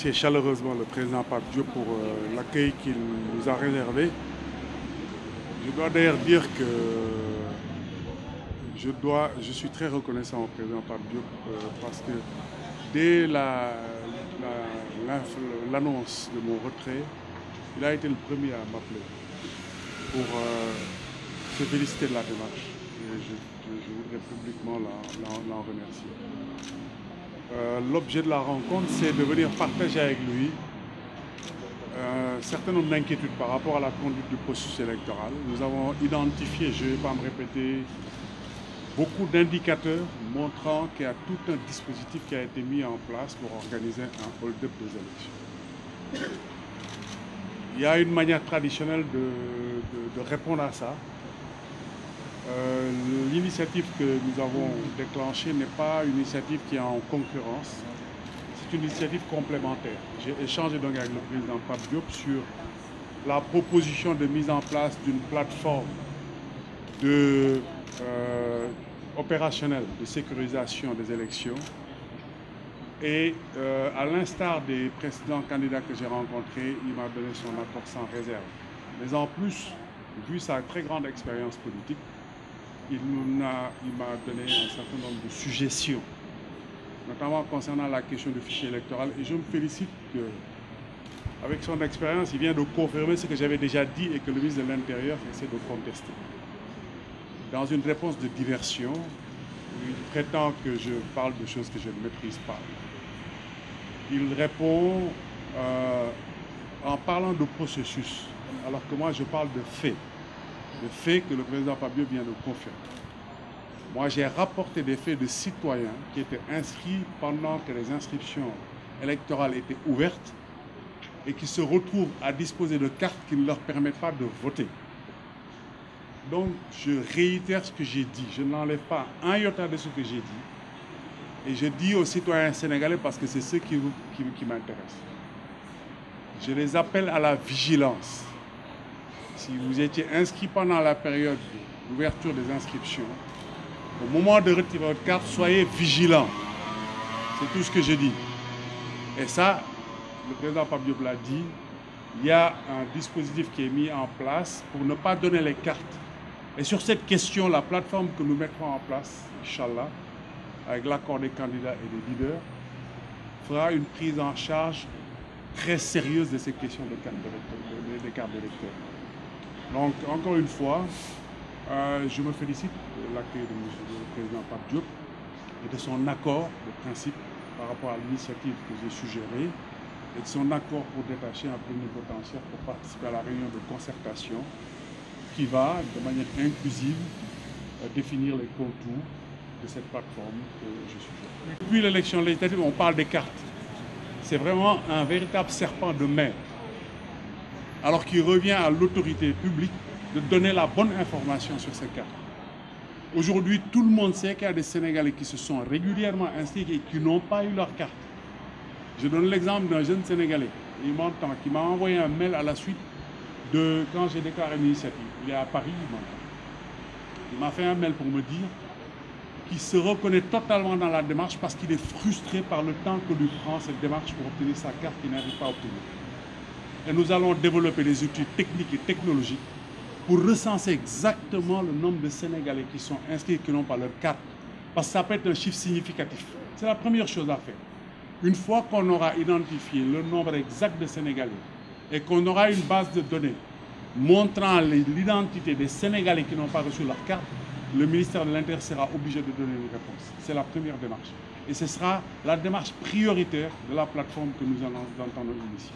remercier chaleureusement le président Pape Diop pour l'accueil qu'il nous a réservé. Je dois d'ailleurs dire que je suis très reconnaissant au président Pape Diop parce que dès l'annonce de mon retrait, il a été le premier à m'appeler pour se féliciter de la démarche. Et je voudrais publiquement l'en remercier. L'objet de la rencontre, c'est de venir partager avec lui un certain nombre d'inquiétudes par rapport à la conduite du processus électoral. Nous avons identifié, je ne vais pas me répéter, beaucoup d'indicateurs montrant qu'il y a tout un dispositif qui a été mis en place pour organiser un hold-up des élections. Il y a une manière traditionnelle de répondre à ça. L'initiative que nous avons déclenchée n'est pas une initiative qui est en concurrence, c'est une initiative complémentaire. J'ai échangé donc avec le président Pape Diop sur la proposition de mise en place d'une plateforme opérationnelle de sécurisation des élections. Et à l'instar des précédents candidats que j'ai rencontrés, il m'a donné son accord sans réserve. Mais en plus, vu sa très grande expérience politique, il m'a donné un certain nombre de suggestions, notamment concernant la question du fichier électoral. Et je me félicite qu'avec son expérience, il vient de confirmer ce que j'avais déjà dit et que le ministre de l'Intérieur essaie de contester. Dans une réponse de diversion, il prétend que je parle de choses que je ne maîtrise pas. Il répond en parlant de processus, alors que moi je parle de faits. Le fait que le président Pape Diop vient de confirmer. Moi, j'ai rapporté des faits de citoyens qui étaient inscrits pendant que les inscriptions électorales étaient ouvertes et qui se retrouvent à disposer de cartes qui ne leur permettent pas de voter. Donc, je réitère ce que j'ai dit. Je n'enlève pas un iota de ce que j'ai dit. Et je dis aux citoyens sénégalais parce que c'est ce qui m'intéresse. Je les appelle à la vigilance. Si vous étiez inscrit pendant la période d'ouverture des inscriptions, au moment de retirer votre carte, soyez vigilants. C'est tout ce que je dis. Et ça, le président Pape Diop l'a dit, il y a un dispositif qui est mis en place pour ne pas donner les cartes. Et sur cette question, la plateforme que nous mettrons en place, Inch'Allah, avec l'accord des candidats et des leaders, fera une prise en charge très sérieuse de ces questions de cartes d'électeurs. Donc, encore une fois, je me félicite de l'accueil du président Pape Diop et de son accord de principe par rapport à l'initiative que j'ai suggérée et de son accord pour détacher un plénipotentiaire pour participer à la réunion de concertation qui va, de manière inclusive, définir les contours de cette plateforme que je suggère. Depuis l'élection législative, on parle des cartes. C'est vraiment un véritable serpent de mer. Alors qu'il revient à l'autorité publique de donner la bonne information sur ces cartes. Aujourd'hui, tout le monde sait qu'il y a des Sénégalais qui se sont régulièrement inscrits et qui n'ont pas eu leur carte. Je donne l'exemple d'un jeune Sénégalais, il m'entend, qui m'a envoyé un mail à la suite de quand j'ai déclaré l'initiative. Il est à Paris, il m'entend. Il m'a fait un mail pour me dire qu'il se reconnaît totalement dans la démarche parce qu'il est frustré par le temps que lui prend cette démarche pour obtenir sa carte qu'il n'arrive pas à obtenir. Et nous allons développer des outils techniques et technologiques pour recenser exactement le nombre de Sénégalais qui sont inscrits et qui n'ont pas leur carte. Parce que ça peut être un chiffre significatif. C'est la première chose à faire. Une fois qu'on aura identifié le nombre exact de Sénégalais et qu'on aura une base de données montrant l'identité des Sénégalais qui n'ont pas reçu leur carte, le ministère de l'Intérieur sera obligé de donner une réponse. C'est la première démarche. Et ce sera la démarche prioritaire de la plateforme que nous allons entendre initier.